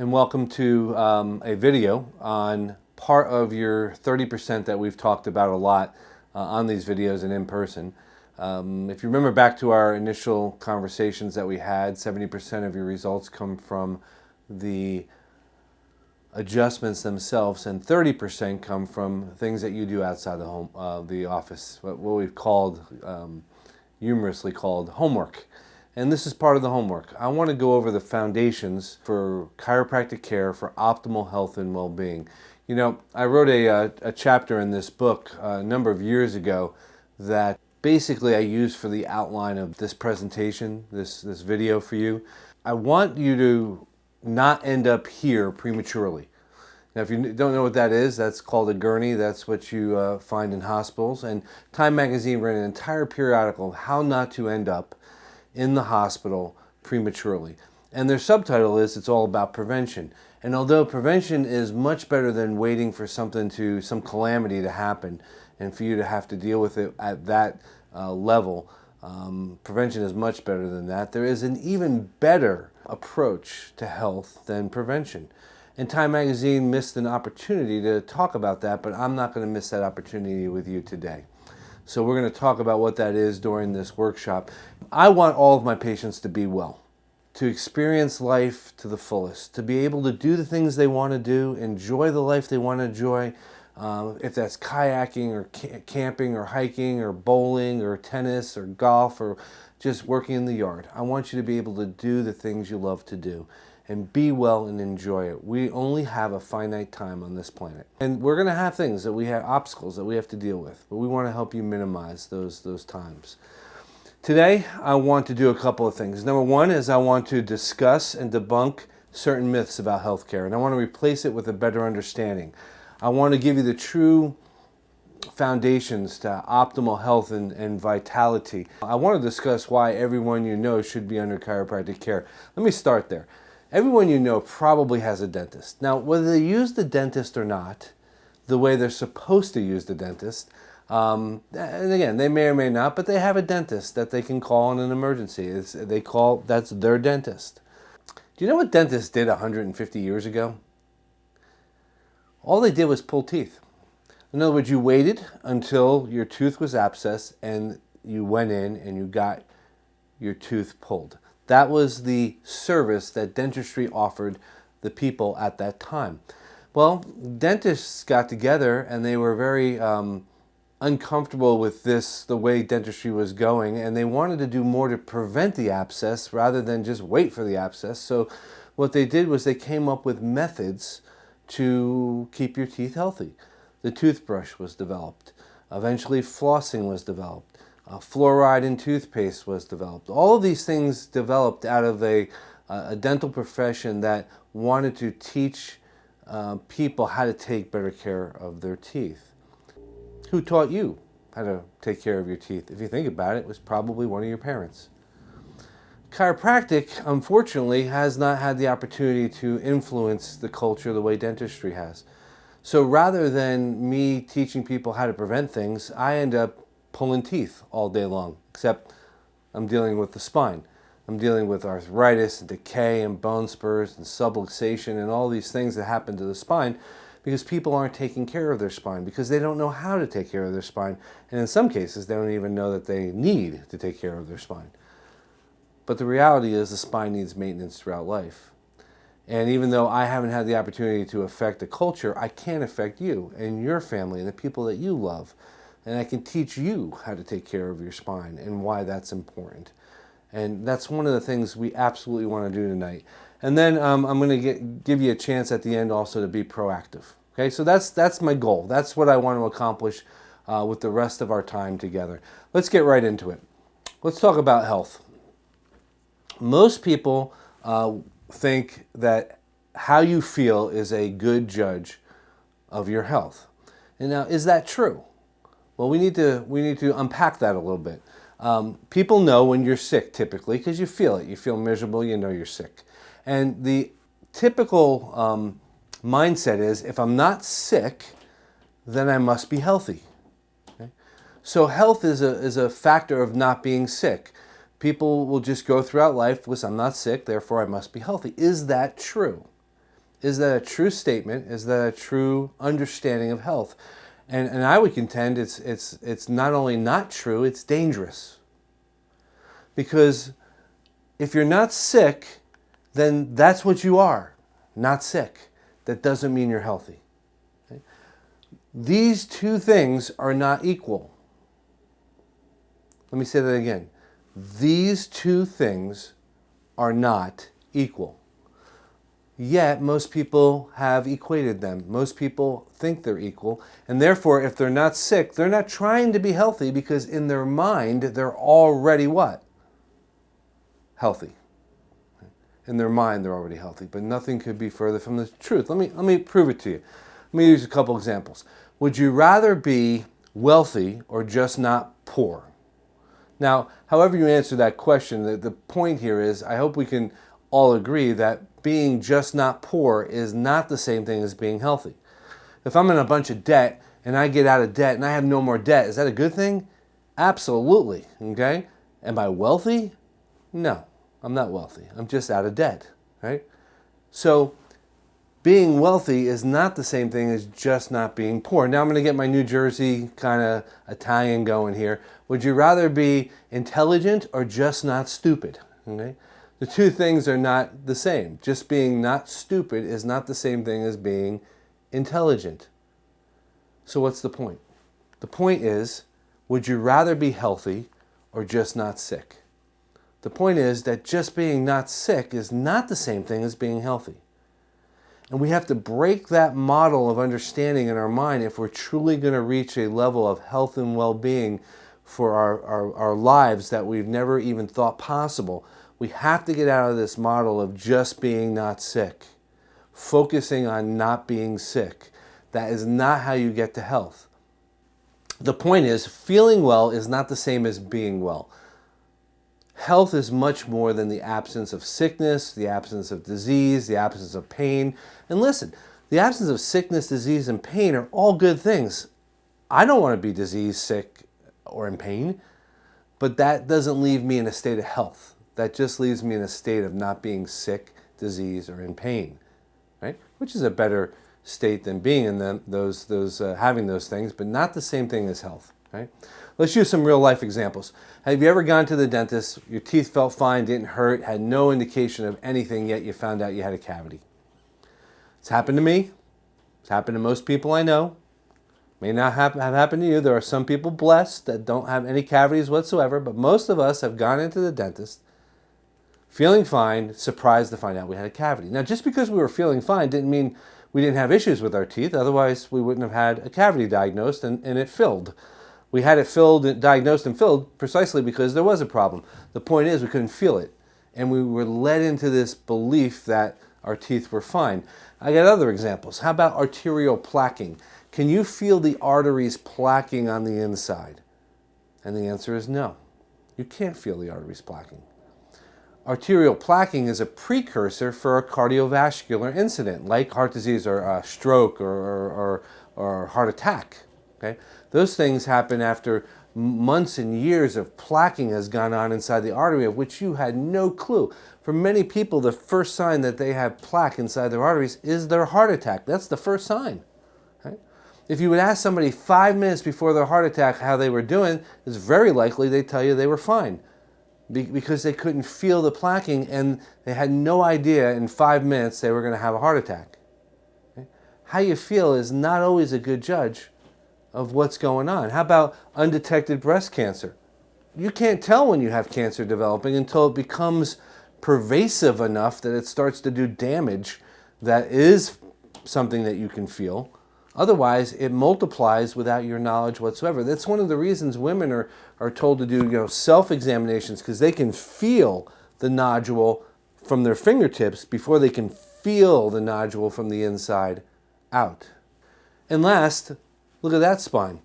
and welcome to a video on part of your 30% that we've talked about a lot on these videos and in person. If you remember back to our initial conversations that we had, 70% of your results come from the adjustments themselves, and 30% come from things that you do outside the home, the office, what we've called, humorously called homework. And this is part of the homework. I want to go over the foundations for chiropractic care for optimal health and well-being. You know, I wrote a chapter in this book a number of years ago that basically I used for the outline of this presentation, this video for you. I want you to not end up here prematurely. Now, if you don't know what that is, that's called a gurney. That's what you find in hospitals. And Time Magazine ran an entire periodical of how not to end up in the hospital prematurely. And their subtitle is, it's all about prevention. And although prevention is much better than waiting for some calamity to happen and for you to have to deal with it at that level, prevention is much better than that. There is an even better approach to health than prevention. And Time Magazine missed an opportunity to talk about that, but I'm not going to miss that opportunity with you today. So we're going to talk about what that is during this workshop. I want all of my patients to be well, to experience life to the fullest, to be able to do the things they want to do, enjoy the life they want to enjoy, if that's kayaking or camping or hiking or bowling or tennis or golf or just working in the yard. I want you to be able to do the things you love to do and be well and enjoy it. We only have a finite time on this planet. And we're going to have things that we have, obstacles that we have to deal with, but we want to help you minimize those times. Today, I want to do a couple of things. Number one is I want to discuss and debunk certain myths about healthcare, and I want to replace it with a better understanding. I want to give you the true foundations to optimal health and vitality. I want to discuss why everyone you know should be under chiropractic care. Let me start there. Everyone you know probably has a dentist. Now, whether they use the dentist or not, the way they're supposed to use the dentist, and again, they may or may not, but they have a dentist that they can call in an emergency. That's their dentist. Do you know what dentists did 150 years ago? All they did was pull teeth. In other words, you waited until your tooth was abscessed and you went in and you got your tooth pulled. That was the service that dentistry offered the people at that time. Well, dentists got together and they were very uncomfortable with the way dentistry was going, and they wanted to do more to prevent the abscess rather than just wait for the abscess. So what they did was they came up with methods to keep your teeth healthy. The toothbrush was developed. Eventually flossing was developed. Fluoride in toothpaste was developed. All of these things developed out of a dental profession that wanted to teach people how to take better care of their teeth. Who taught you how to take care of your teeth? If you think about it, it was probably one of your parents. Chiropractic, unfortunately, has not had the opportunity to influence the culture the way dentistry has. So rather than me teaching people how to prevent things, I end up pulling teeth all day long, except I'm dealing with the spine. I'm dealing with arthritis and decay and bone spurs and subluxation and all these things that happen to the spine because people aren't taking care of their spine, because they don't know how to take care of their spine. And in some cases, they don't even know that they need to take care of their spine. But the reality is the spine needs maintenance throughout life. And even though I haven't had the opportunity to affect the culture, I can affect you and your family and the people that you love. And I can teach you how to take care of your spine and why that's important. And that's one of the things we absolutely want to do tonight. And then I'm going to give you a chance at the end also to be proactive. Okay, so that's my goal. That's what I want to accomplish with the rest of our time together. Let's get right into it. Let's talk about health. Most people think that how you feel is a good judge of your health. And now, is that true? Well, we need to unpack that a little bit. People know when you're sick typically because you feel it. You feel miserable, you know you're sick. And the typical mindset is, if I'm not sick, then I must be healthy. Okay? So health is a factor of not being sick. People will just go throughout life with, I'm not sick, therefore I must be healthy. Is that true? Is that a true statement? Is that a true understanding of health? And I would contend it's not only not true, it's dangerous. Because if you're not sick, then that's what you are, not sick. That doesn't mean you're healthy. Okay? These two things are not equal. Let me say that again. These two things are not equal. Yet most people have equated them. Most people think they're equal. And therefore, if they're not sick, they're not trying to be healthy because in their mind, they're already what? Healthy. In their mind, they're already healthy. But nothing could be further from the truth. Let me prove it to you. Let me use a couple examples. Would you rather be wealthy or just not poor? Now, however you answer that question, the point here is, I hope we can all agree that being just not poor is not the same thing as being healthy. If I'm in a bunch of debt and I get out of debt and I have no more debt, is that a good thing? Absolutely. Okay? Am I wealthy? No, I'm not wealthy. I'm just out of debt. Right? So being wealthy is not the same thing as just not being poor. Now I'm going to get my New Jersey kind of Italian going here. Would you rather be intelligent or just not stupid? Okay? The two things are not the same. Just being not stupid is not the same thing as being intelligent. So what's the point? The point is, would you rather be healthy or just not sick? The point is that just being not sick is not the same thing as being healthy. And we have to break that model of understanding in our mind if we're truly going to reach a level of health and well-being for our lives that we've never even thought possible. We have to get out of this model of just being not sick, focusing on not being sick. That is not how you get to health. The point is, feeling well is not the same as being well. Health is much more than the absence of sickness, the absence of disease, the absence of pain. And listen, the absence of sickness, disease, and pain are all good things. I don't want to be diseased, sick, or in pain, but that doesn't leave me in a state of health. That just leaves me in a state of not being sick, disease, or in pain, right? Which is a better state than being in having those things, but not the same thing as health, right? Let's use some real life examples. Have you ever gone to the dentist, your teeth felt fine, didn't hurt, had no indication of anything, yet you found out you had a cavity? It's happened to me. It's happened to most people I know. May not have happened to you. There are some people blessed that don't have any cavities whatsoever, but most of us have gone into the dentist feeling fine, surprised to find out we had a cavity. Now, just because we were feeling fine didn't mean we didn't have issues with our teeth. Otherwise, we wouldn't have had a cavity diagnosed and it filled. We had it diagnosed and filled precisely because there was a problem. The point is we couldn't feel it. And we were led into this belief that our teeth were fine. I got other examples. How about arterial plaquing? Can you feel the arteries plaquing on the inside? And the answer is no. You can't feel the arteries plaquing. Arterial plaquing is a precursor for a cardiovascular incident, like heart disease or a stroke or heart attack. Okay? Those things happen after months and years of plaquing has gone on inside the artery, of which you had no clue. For many people, the first sign that they have plaque inside their arteries is their heart attack. That's the first sign. Right? If you would ask somebody 5 minutes before their heart attack how they were doing, it's very likely they'd tell you they were fine, because they couldn't feel the plaquing and they had no idea in 5 minutes they were going to have a heart attack. Okay? How you feel is not always a good judge of what's going on. How about undetected breast cancer? You can't tell when you have cancer developing until it becomes pervasive enough that it starts to do damage that is something that you can feel. Otherwise, it multiplies without your knowledge whatsoever. That's one of the reasons women are told to do self-examinations, because they can feel the nodule from their fingertips before they can feel the nodule from the inside out. And last, look at that spine.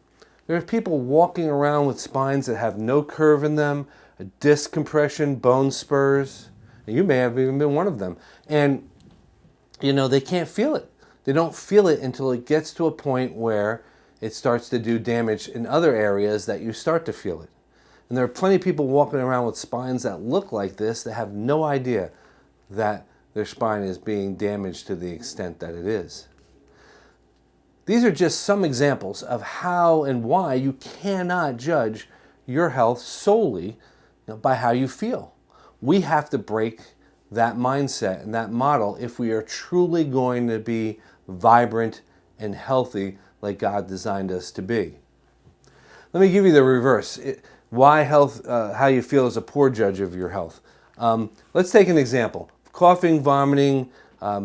There are people walking around with spines that have no curve in them, a disc compression, bone spurs. And you may have even been one of them. And, they can't feel it. They don't feel it until it gets to a point where it starts to do damage in other areas that you start to feel it. And there are plenty of people walking around with spines that look like this that have no idea that their spine is being damaged to the extent that it is. These are just some examples of how and why you cannot judge your health solely by how you feel. We have to break that mindset and that model if we are truly going to be vibrant and healthy like God designed us to be. Let me give you the reverse. Why how you feel is a poor judge of your health. Let's take an example. Coughing, vomiting,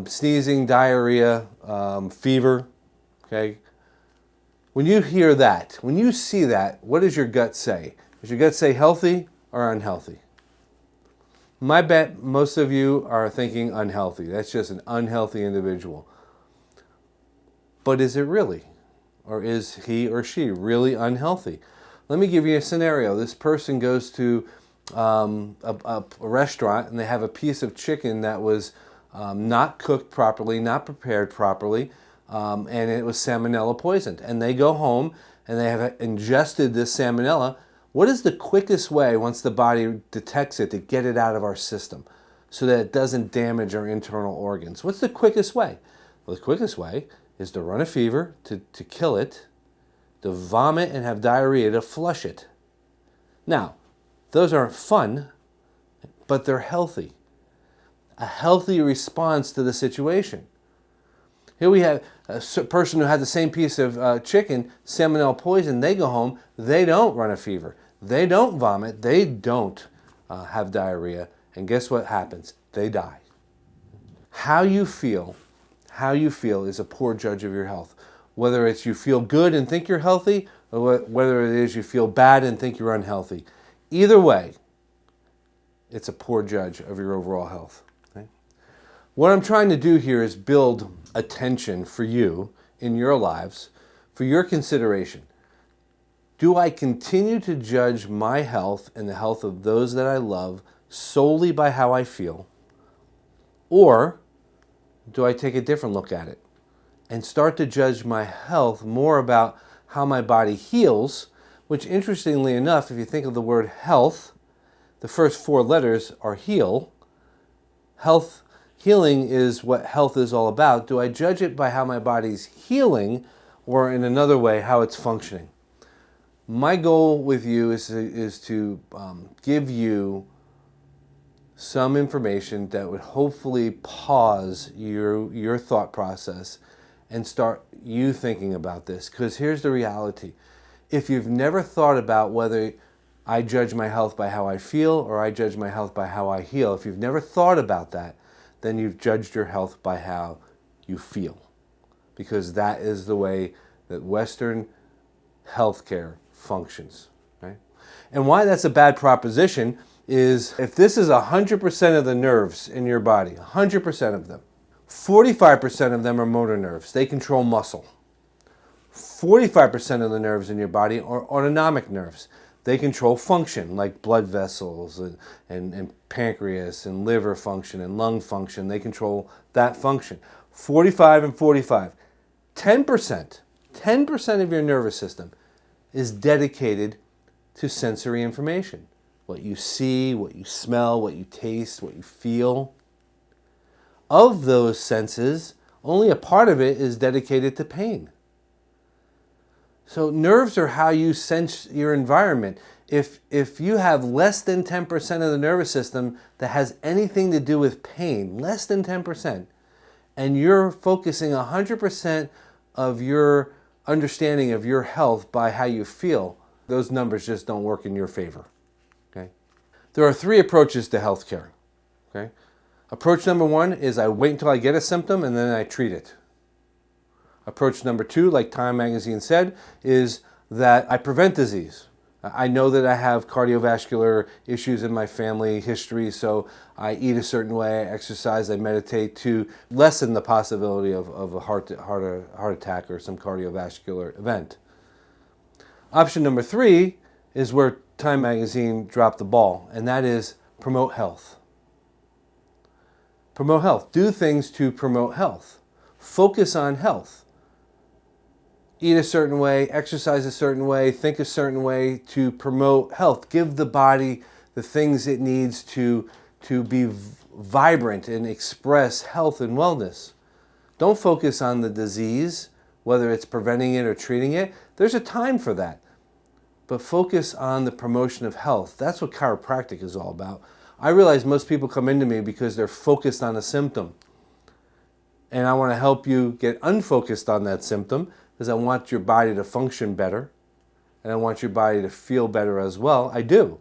sneezing, diarrhea, fever. Okay? When you hear that, when you see that, what does your gut say? Does your gut say healthy or unhealthy? My bet most of you are thinking unhealthy. That's just an unhealthy individual. But is it really? Or is he or she really unhealthy? Let me give you a scenario. This person goes to a restaurant and they have a piece of chicken that was not cooked properly, not prepared properly, and it was salmonella poisoned. And they go home and they have ingested this salmonella. What is the quickest way, once the body detects it, to get it out of our system so that it doesn't damage our internal organs? What's the quickest way? Well, the quickest way is to run a fever, to kill it, to vomit and have diarrhea, to flush it. Now, those aren't fun, but they're healthy. A healthy response to the situation. Here we have a person who had the same piece of chicken, salmonella poison. They go home, they don't run a fever. They don't vomit. They don't have diarrhea. And guess what happens? They die. How you feel is a poor judge of your health. Whether it's you feel good and think you're healthy, or whether it is you feel bad and think you're unhealthy. Either way, it's a poor judge of your overall health. Okay? What I'm trying to do here is build attention for you in your lives, for your consideration. Do I continue to judge my health and the health of those that I love solely by how I feel? Or do I take a different look at it and start to judge my health more about how my body heals, which, interestingly enough, if you think of the word health, the first four letters are heal. Healing is what health is all about. Do I judge it by how my body's healing, or in another way, how it's functioning? My goal with you is to give you some information that would hopefully pause your thought process and start you thinking about this. Because here's the reality. If you've never thought about whether I judge my health by how I feel or I judge my health by how I heal, if you've never thought about that, then you've judged your health by how you feel. Because that is the way that Western healthcare functions. Right? And why that's a bad proposition is if this is 100% of the nerves in your body, 100% of them, 45% of them are motor nerves. They control muscle. 45% of the nerves in your body are autonomic nerves. They control function, like blood vessels and pancreas and liver function and lung function. They control that function. 45 and 45. 10% of your nervous system is dedicated to sensory information. What you see, what you smell, what you taste, what you feel. Of those senses, only a part of it is dedicated to pain. So nerves are how you sense your environment. If you have less than 10% of the nervous system that has anything to do with pain, less than 10%, and you're focusing 100% of your understanding of your health by how you feel, those numbers just don't work in your favor. Okay? There are three approaches to healthcare. Okay? Approach number one is I wait until I get a symptom and then I treat it. Approach number two, like Time Magazine said, is that I prevent disease. I know that I have cardiovascular issues in my family history, so I eat a certain way, I exercise, I meditate to lessen the possibility of a heart attack or some cardiovascular event. Option number three is where Time Magazine dropped the ball, and that is promote health. Promote health. Do things to promote health. Focus on health. Eat a certain way, exercise a certain way, think a certain way to promote health. Give the body the things it needs to to be vibrant and express health and wellness. Don't focus on the disease, whether it's preventing it or treating it. There's a time for that. But focus on the promotion of health. That's what chiropractic is all about. I realize most people come into me because they're focused on a symptom. And I want to help you get unfocused on that symptom because I want your body to function better. And I want your body to feel better as well. I do.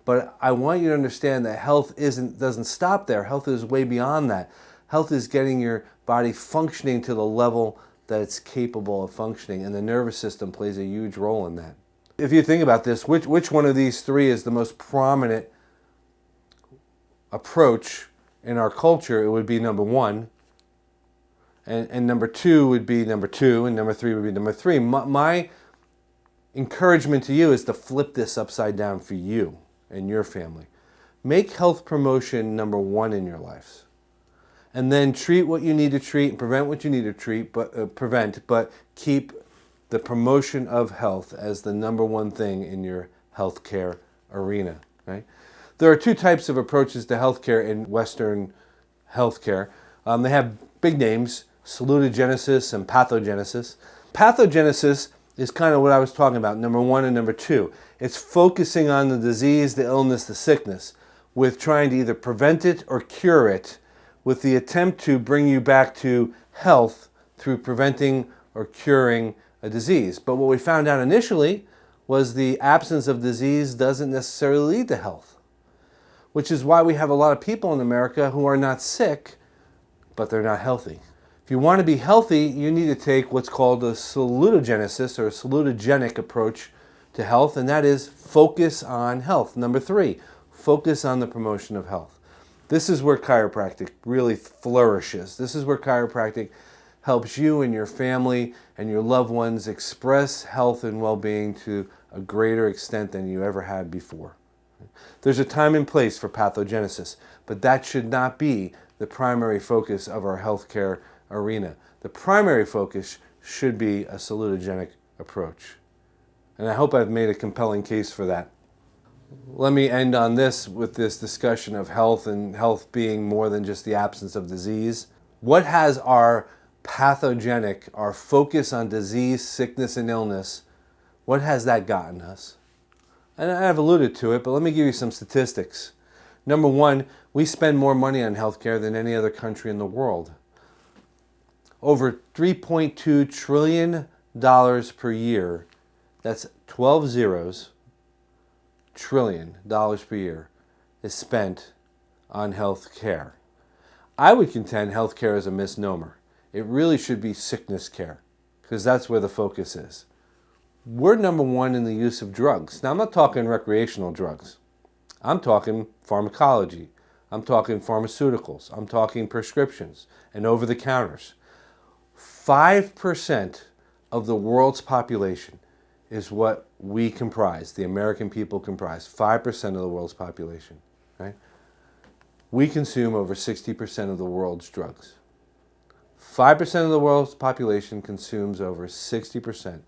But I want you to understand that health doesn't stop there. Health is way beyond that. Health is getting your body functioning to the level that it's capable of functioning. And the nervous system plays a huge role in that. If you think about this, which one of these three is the most prominent approach in our culture? It would be number one. And number two would be number two. And number three would be number three. My encouragement to you is to flip this upside down for you and your family. Make health promotion number one in your lives. And then treat what you need to treat and prevent what you need to prevent, but keep the promotion of health as the number one thing in your healthcare arena. Right? There are two types of approaches to healthcare in Western healthcare. They have big names, salutagenesis and pathogenesis. Pathogenesis is kind of what I was talking about, number one and number two. It's focusing on the disease, the illness, the sickness, with trying to either prevent it or cure it, with the attempt to bring you back to health through preventing or curing a disease. But what we found out initially was the absence of disease doesn't necessarily lead to health, which is why we have a lot of people in America who are not sick, but they're not healthy. If you want to be healthy, you need to take what's called a salutagenesis or a salutogenic approach to health, and that is focus on health. Number three, focus on the promotion of health. This is where chiropractic really flourishes. This is where chiropractic helps you and your family and your loved ones express health and well-being to a greater extent than you ever had before. There's a time and place for pathogenesis, but that should not be the primary focus of our healthcare arena. The primary focus should be a salutogenic approach. And I hope I've made a compelling case for that. Let me end on this with this discussion of health and health being more than just the absence of disease. What has our pathogenic, our focus on disease, sickness, and illness, what has that gotten us? And I've alluded to it, but let me give you some statistics. Number one, we spend more money on healthcare than any other country in the world. Over $3.2 trillion per year, that's 12 zeros, trillion dollars per year, is spent on health care. I would contend health care is a misnomer. It really should be sickness care, because that's where the focus is. We're number one in the use of drugs. Now, I'm not talking recreational drugs. I'm talking pharmacology. I'm talking pharmaceuticals. I'm talking prescriptions and over-the-counters. 5% of the world's population is what we comprise, the American people comprise. 5% of the world's population. Right? We consume over 60% of the world's drugs. 5% of the world's population consumes over 60%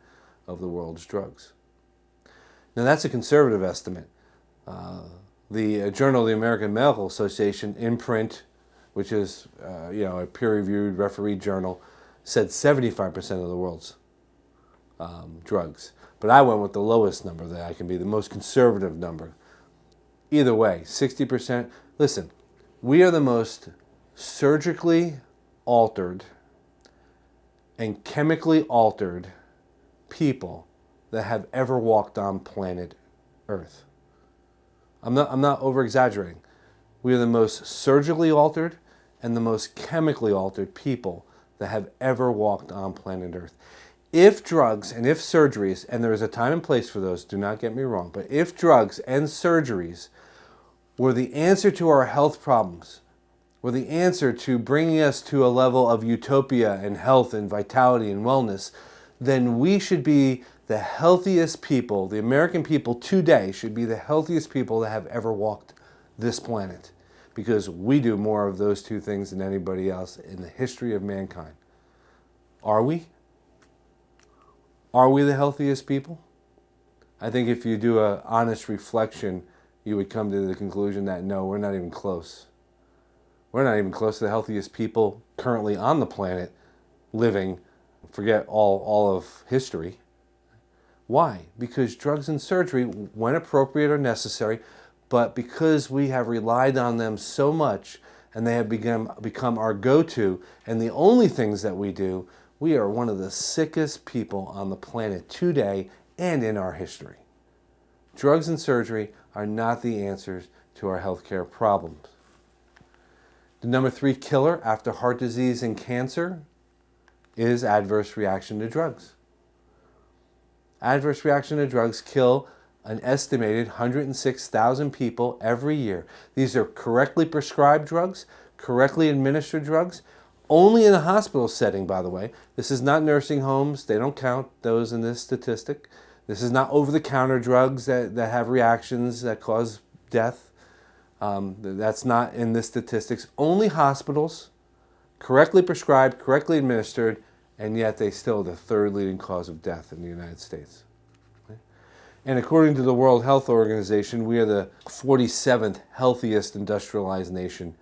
of the world's drugs. Now that's a conservative estimate. The Journal of the American Medical Association, in print, which is a peer-reviewed, refereed journal, said 75% of the world's drugs. But I went with the lowest number that I can be, the most conservative number. Either way, 60%. Listen, we are the most surgically altered and chemically altered people that have ever walked on planet Earth. I'm not over-exaggerating. We are the most surgically altered and the most chemically altered people that have ever walked on planet Earth. If drugs and if surgeries, and there is a time and place for those, do not get me wrong, but if drugs and surgeries were the answer to our health problems, were the answer to bringing us to a level of utopia and health and vitality and wellness, then we should be the healthiest people. The American people today should be the healthiest people that have ever walked this planet, because we do more of those two things than anybody else in the history of mankind. Are we? Are we the healthiest people? I think if you do an honest reflection, you would come to the conclusion that no, we're not even close. We're not even close to the healthiest people currently on the planet living, forget all of history. Why? Because drugs and surgery, when appropriate, are necessary, but because we have relied on them so much and they have become our go-to and the only things that we do, we are one of the sickest people on the planet today and in our history. Drugs and surgery are not the answers to our healthcare problems. The number 3 killer after heart disease and cancer is adverse reaction to drugs. Adverse reaction to drugs kill an estimated 106,000 people every year. These are correctly prescribed drugs, correctly administered drugs, only in a hospital setting, by the way. This is not nursing homes. They don't count those in this statistic. This is not over-the-counter drugs that have reactions that cause death. That's not in this statistics. Only hospitals, correctly prescribed, correctly administered, and yet they still are the 3rd leading cause of death in the United States. Okay? And according to the World Health Organization, we are the 47th healthiest industrialized nation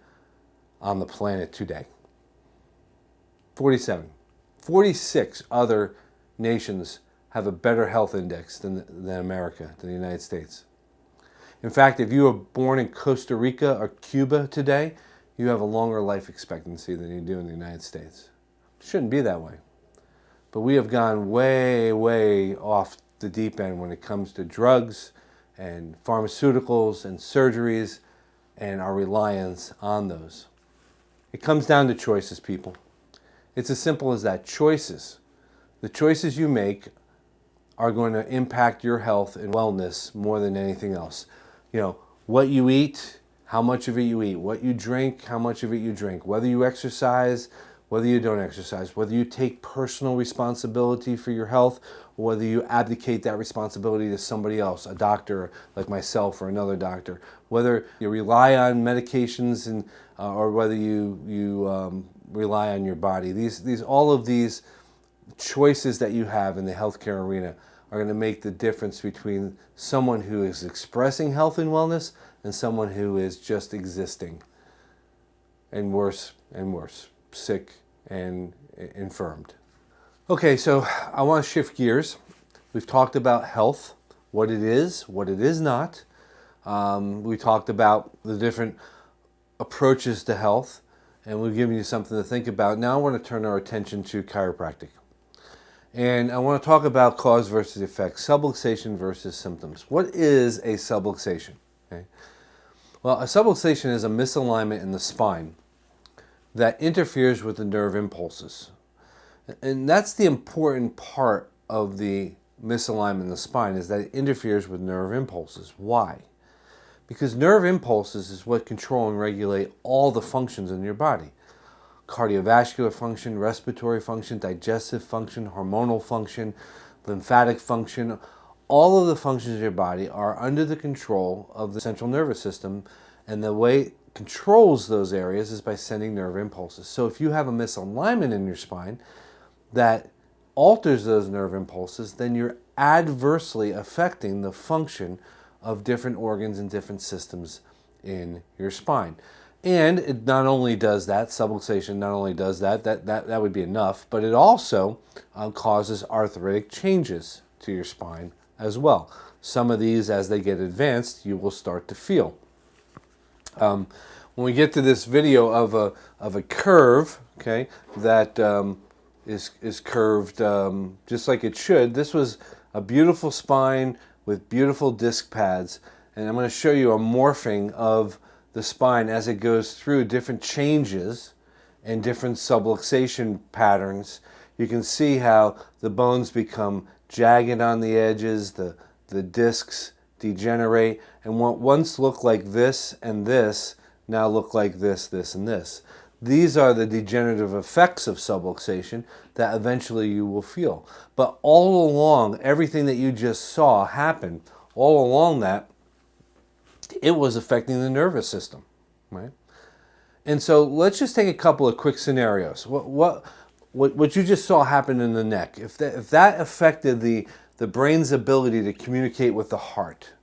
on the planet today. 47. 46 other nations have a better health index than America, than the United States. In fact, if you were born in Costa Rica or Cuba today, you have a longer life expectancy than you do in the United States. It shouldn't be that way. But we have gone way, way off the deep end when it comes to drugs and pharmaceuticals and surgeries and our reliance on those. It comes down to choices, people. It's as simple as that. Choices. The choices you make are going to impact your health and wellness more than anything else. You know, what you eat, how much of it you eat, what you drink, how much of it you drink, whether you exercise, whether you don't exercise, whether you take personal responsibility for your health, or whether you abdicate that responsibility to somebody else, a doctor like myself or another doctor, whether you rely on medications and or whether you rely on your body. All of these choices that you have in the healthcare arena are going to make the difference between someone who is expressing health and wellness and someone who is just existing, and worse, sick and infirmed. Okay, so I want to shift gears. We've talked about health, what it is not. We talked about the different approaches to health, and we've given you something to think about. Now I want to turn our attention to chiropractic. And I want to talk about cause versus effect, subluxation versus symptoms. What is a subluxation? Okay. Well, a subluxation is a misalignment in the spine that interferes with the nerve impulses. And that's the important part of the misalignment in the spine, is that it interferes with nerve impulses. Why? Because nerve impulses is what control and regulate all the functions in your body. Cardiovascular function, respiratory function, digestive function, hormonal function, lymphatic function. All of the functions of your body are under the control of the central nervous system, and the way it controls those areas is by sending nerve impulses. So if you have a misalignment in your spine that alters those nerve impulses, then you're adversely affecting the function of different organs and different systems in your spine. And it not only does that, subluxation not only does that would be enough, but it also causes arthritic changes to your spine as well. Some of these, as they get advanced, you will start to feel. When we get to this video of a curve, okay, that is curved just like it should. This was a beautiful spine with beautiful disc pads, and I'm going to show you a morphing of the spine as it goes through different changes and different subluxation patterns. You can see how the bones become jagged on the edges, the discs degenerate, and what once looked like this and this now look like this, and this. These are the degenerative effects of subluxation that eventually you will feel. But all along, everything that you just saw happen, all along that, it was affecting the nervous system, right? And so let's just take a couple of quick scenarios. What you just saw happen in the neck, if that affected the brain's ability to communicate with the heart,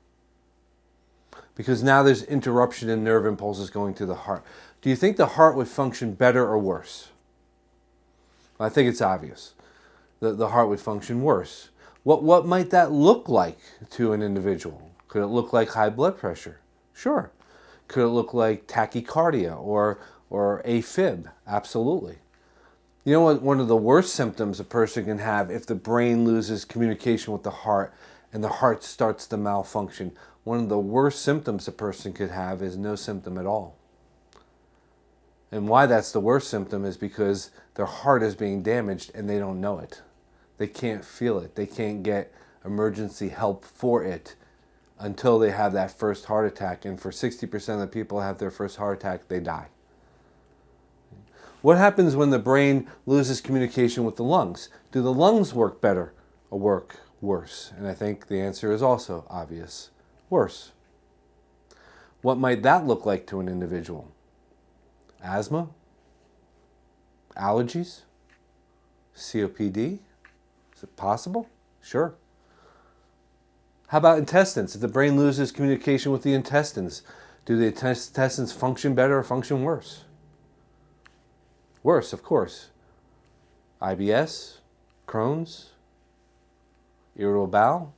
because now there's interruption in nerve impulses going to the heart. Do you think the heart would function better or worse? I think it's obvious. The heart would function worse. What might that look like to an individual? Could it look like high blood pressure? Sure. Could it look like tachycardia or AFib? Absolutely. You know what? One of the worst symptoms a person can have if the brain loses communication with the heart and the heart starts to malfunction, one of the worst symptoms a person could have is no symptom at all. And why that's the worst symptom is because their heart is being damaged and they don't know it. They can't feel it. They can't get emergency help for it until they have that first heart attack. And for 60% of the people who have their first heart attack, they die. What happens when the brain loses communication with the lungs? Do the lungs work better or work worse? And I think the answer is also obvious. Worse. What might that look like to an individual? Asthma? Allergies? COPD? Is it possible? Sure. How about intestines? If the brain loses communication with the intestines, do the intestines function better or function worse? Worse, of course. IBS, Crohn's, irritable bowel.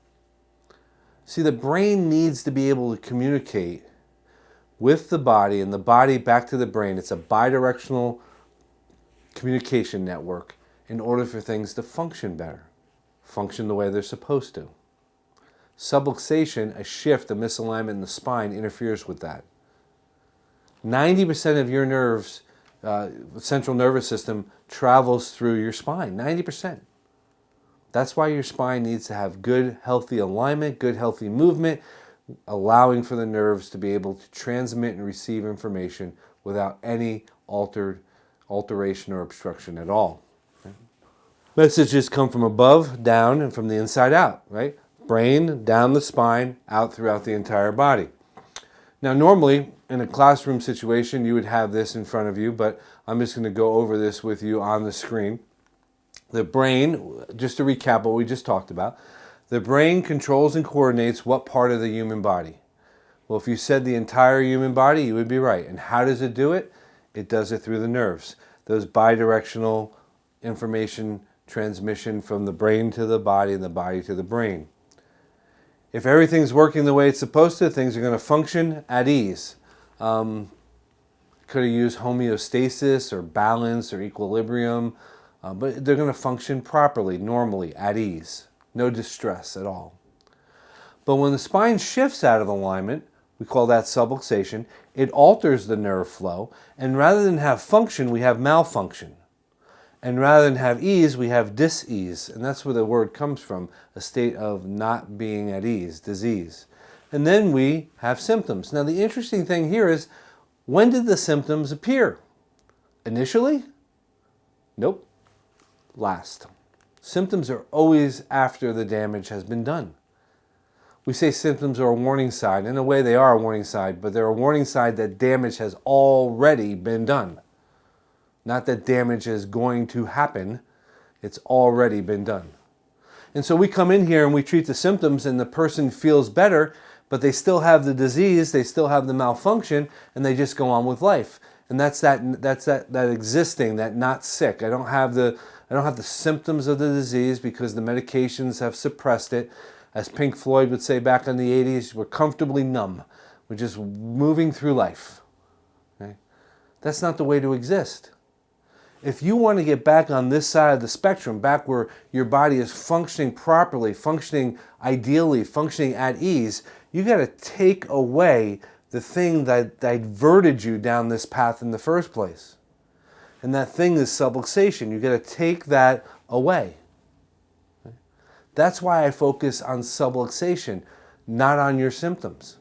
See, the brain needs to be able to communicate with the body and the body back to the brain. It's a bidirectional communication network in order for things to function better, function the way they're supposed to. Subluxation, a shift, a misalignment in the spine, interferes with that. 90% of your nerves, central nervous system, travels through your spine. 90%. That's why your spine needs to have good, healthy alignment, good, healthy movement, allowing for the nerves to be able to transmit and receive information without any alteration or obstruction at all. Messages come from above, down, and from the inside out, right? Brain, down the spine, out throughout the entire body. Now, normally, in a classroom situation, you would have this in front of you, but I'm just going to go over this with you on the screen. The brain, just to recap what we just talked about, the brain controls and coordinates what part of the human body? Well, if you said the entire human body, you would be right. And how does it do it? It does it through the nerves. Those bidirectional information transmission from the brain to the body and the body to the brain. If everything's working the way it's supposed to, things are going to function at ease. Could have used homeostasis or balance or equilibrium, but they're going to function properly, normally, at ease. No distress at all. But when the spine shifts out of alignment, we call that subluxation, it alters the nerve flow, and rather than have function, we have malfunction. And rather than have ease, we have dis-ease, and that's where the word comes from, a state of not being at ease, disease. And then we have symptoms. Now the interesting thing here is, when did the symptoms appear? Initially? Nope. Last. Symptoms are always after the damage has been done. We say symptoms are a warning sign. In a way, they are a warning sign, but they're a warning sign that damage has already been done. Not that damage is going to happen. It's already been done. And so we come in here and we treat the symptoms and the person feels better, but they still have the disease, they still have the malfunction, and they just go on with life. And that's that existing, that not sick. I don't have the symptoms of the disease because the medications have suppressed it. As Pink Floyd would say back in the 80s, we're comfortably numb. We're just moving through life. Okay? That's not the way to exist. If you want to get back on this side of the spectrum, back where your body is functioning properly, functioning ideally, functioning at ease, you got to take away the thing that diverted you down this path in the first place. And that thing is subluxation. You got to take that away. That's why I focus on subluxation, not on your symptoms.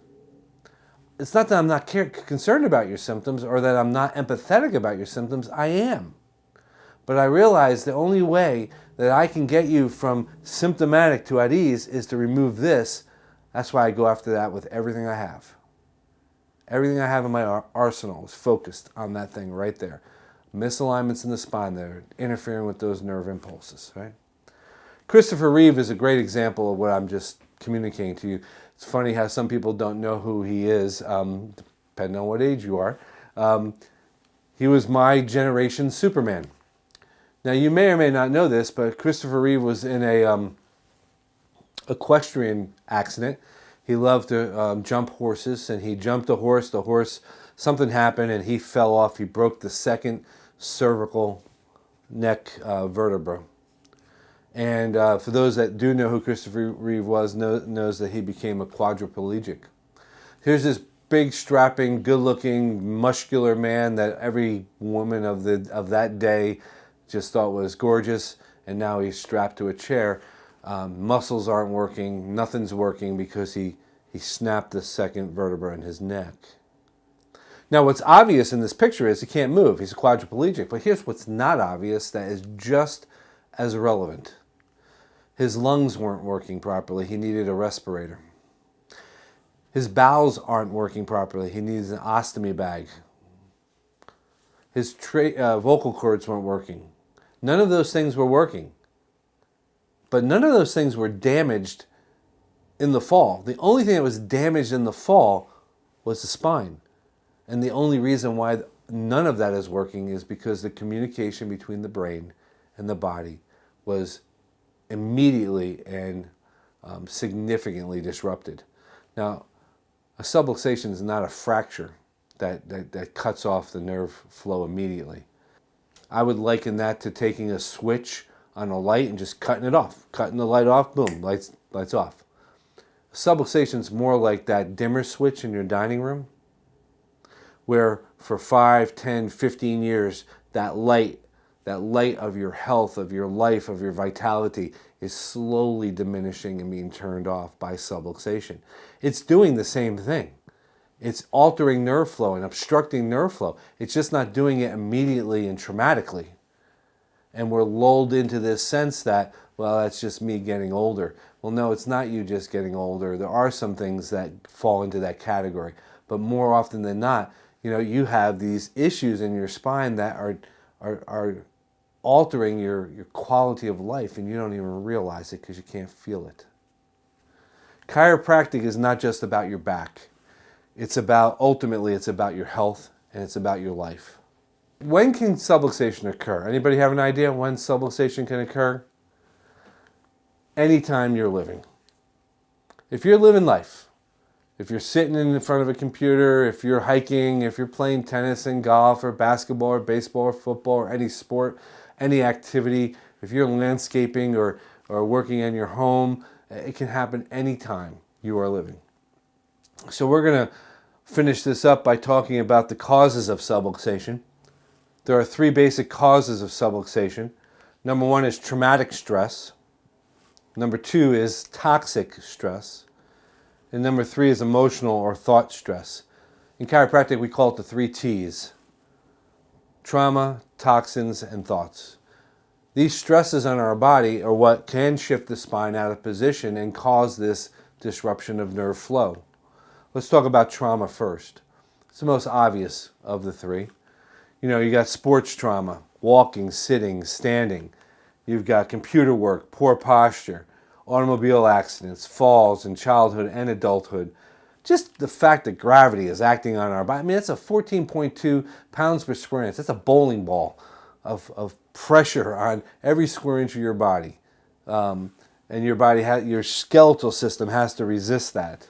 It's not that I'm not concerned about your symptoms or that I'm not empathetic about your symptoms. I am. But I realize the only way that I can get you from symptomatic to at ease is to remove this. That's why I go after that with everything I have. Everything I have in my arsenal is focused on that thing right there. Misalignments in the spine that are interfering with those nerve impulses, right? Christopher Reeve is a great example of what I'm just communicating to you. It's funny how some people don't know who he is, depending on what age you are. He was my generation's Superman. Now, you may or may not know this, but Christopher Reeve was in a equestrian accident. He loved to jump horses, and he jumped a horse. The horse, something happened, and he fell off. He broke the second cervical neck vertebra. And for those that do know who Christopher Reeve was, knows that he became a quadriplegic. Here's this big, strapping, good-looking, muscular man that every woman of that day just thought was gorgeous, and now he's strapped to a chair. Muscles aren't working, nothing's working because he snapped the second vertebra in his neck. Now, what's obvious in this picture is he can't move. He's a quadriplegic. But here's what's not obvious that is just as relevant. His lungs weren't working properly. He needed a respirator. His bowels aren't working properly. He needs an ostomy bag. His vocal cords weren't working. None of those things were working. But none of those things were damaged in the fall. The only thing that was damaged in the fall was the spine. And the only reason why none of that is working is because the communication between the brain and the body was immediately and significantly disrupted. Now, a subluxation is not a fracture that cuts off the nerve flow immediately. I would liken that to taking a switch on a light and just cutting it off. Cutting the light off, boom, lights off. Subluxation is more like that dimmer switch in your dining room, where for 5, 10, 15 years, that light of your health, of your life, of your vitality is slowly diminishing and being turned off by subluxation. It's doing the same thing. It's altering nerve flow and obstructing nerve flow. It's just not doing it immediately and traumatically. And we're lulled into this sense that, well, that's just me getting older. Well, no, it's not you just getting older. There are some things that fall into that category. But more often than not, you have these issues in your spine that are altering your quality of life, and you don't even realize it because you can't feel it. Chiropractic is not just about your back. Ultimately, it's about your health, and it's about your life. When can subluxation occur? Anybody have an idea when subluxation can occur? Anytime you're living. If you're living life, if you're sitting in front of a computer, if you're hiking, if you're playing tennis and golf or basketball or baseball or football or any sport, any activity, if you're landscaping or working in your home, it can happen anytime you are living. So we're going to finish this up by talking about the causes of subluxation. There are 3 basic causes of subluxation. Number 1 is traumatic stress. Number 2 is toxic stress. And number 3 is emotional or thought stress. In chiropractic, we call it the 3 T's. Trauma, toxins, and thoughts. These stresses on our body are what can shift the spine out of position and cause this disruption of nerve flow. Let's talk about trauma first. It's the most obvious of the 3. You got sports trauma, walking, sitting, standing. You've got computer work, poor posture, automobile accidents, falls in childhood and adulthood. Just the fact that gravity is acting on our body. That's a 14.2 pounds per square inch. That's a bowling ball of pressure on every square inch of your body. And your skeletal system has to resist that.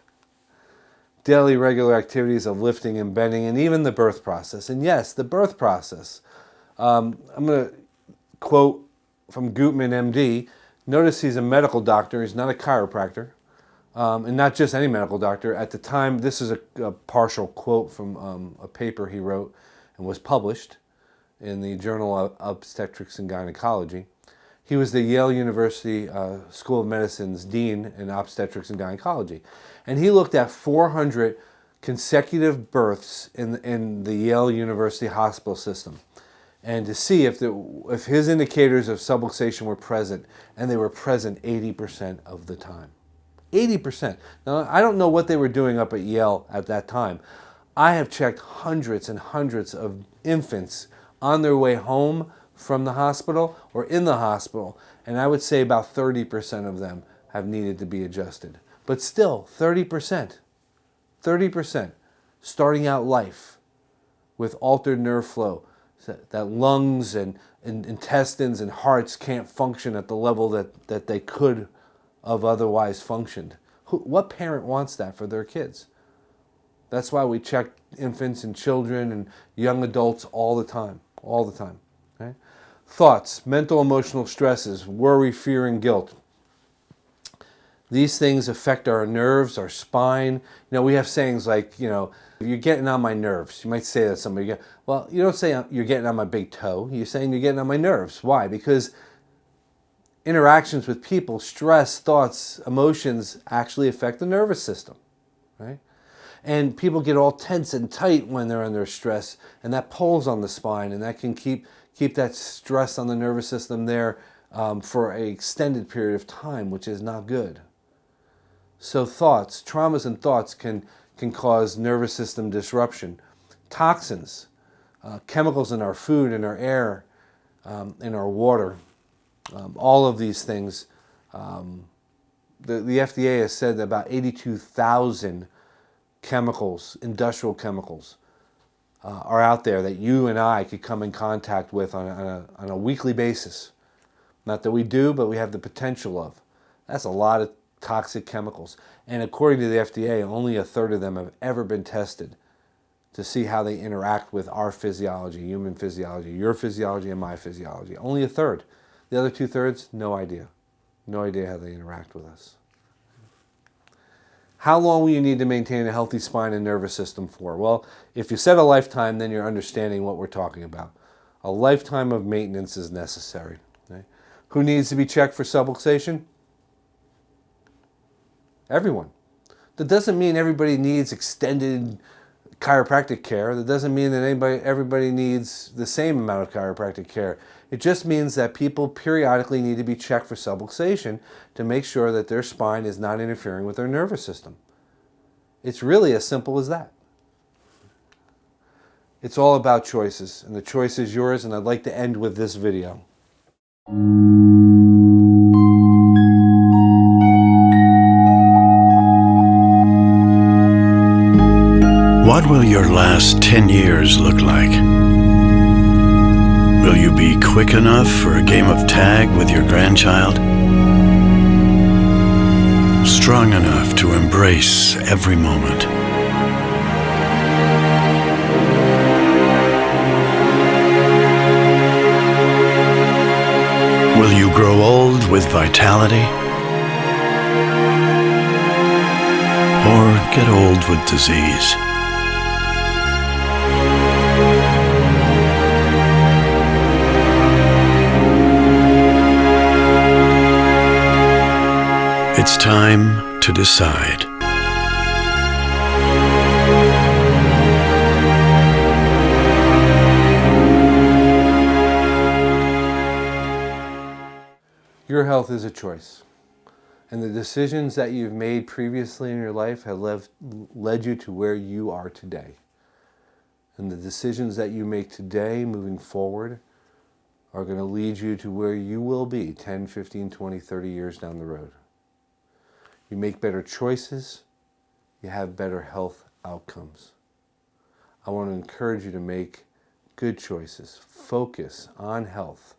Daily regular activities of lifting and bending, and even the birth process. And yes, the birth process. I'm going to quote from Gutman, MD. Notice he's a medical doctor. He's not a chiropractor. And not just any medical doctor. At the time, this is a partial quote from a paper he wrote and was published in the Journal of Obstetrics and Gynecology. He was the Yale University School of Medicine's dean in obstetrics and gynecology. And he looked at 400 consecutive births in the Yale University hospital system, and to see if his indicators of subluxation were present, and they were present 80% of the time. 80%. Now, I don't know what they were doing up at Yale at that time. I have checked hundreds and hundreds of infants on their way home from the hospital or in the hospital, and I would say about 30% of them have needed to be adjusted. But still, 30%, 30% starting out life with altered nerve flow, that lungs and intestines and hearts can't function at the level that they could have otherwise functioned. What parent wants that for their kids? That's why we check infants and children and young adults all the time, okay? Thoughts, mental, emotional stresses, worry, fear, and guilt. These things affect our nerves, our spine. We have sayings like, you're getting on my nerves. You might say that to somebody. Well, you don't say you're getting on my big toe. You're saying you're getting on my nerves. Why? Because interactions with people, stress, thoughts, emotions actually affect the nervous system, right? And people get all tense and tight when they're under stress, and that pulls on the spine, and that can keep that stress on the nervous system there for an extended period of time, which is not good. So thoughts, traumas and thoughts can cause nervous system disruption. Toxins, chemicals in our food, in our air, in our water, all of these things. The FDA has said that about 82,000 chemicals, industrial chemicals, are out there that you and I could come in contact with on a weekly basis. Not that we do, but we have the potential of. That's a lot of toxic chemicals. And according to the FDA, only a third of them have ever been tested to see how they interact with our physiology, human physiology, your physiology and my physiology. Only a third. The other 2/3, no idea. No idea how they interact with us. How long will you need to maintain a healthy spine and nervous system for? Well, if you said a lifetime, then you're understanding what we're talking about. A lifetime of maintenance is necessary. Okay? Who needs to be checked for subluxation? Everyone. That doesn't mean everybody needs extended chiropractic care. That doesn't mean that everybody needs the same amount of chiropractic care. It just means that people periodically need to be checked for subluxation to make sure that their spine is not interfering with their nervous system. It's really as simple as that. It's all about choices, and the choice is yours, and I'd like to end with this video. What will your last 10 years look like? Will you be quick enough for a game of tag with your grandchild? Strong enough to embrace every moment? Will you grow old with vitality? Or get old with disease? It's time to decide. Your health is a choice. And the decisions that you've made previously in your life have led you to where you are today. And the decisions that you make today moving forward are going to lead you to where you will be 10, 15, 20, 30 years down the road. You make better choices, you have better health outcomes. I want to encourage you to make good choices. Focus on health.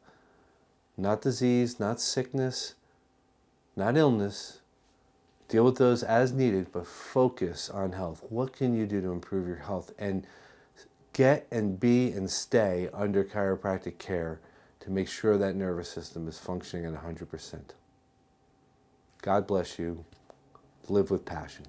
Not disease, not sickness, not illness. Deal with those as needed, but focus on health. What can you do to improve your health? And get and be and stay under chiropractic care to make sure that nervous system is functioning at 100%. God bless you. Live with passion.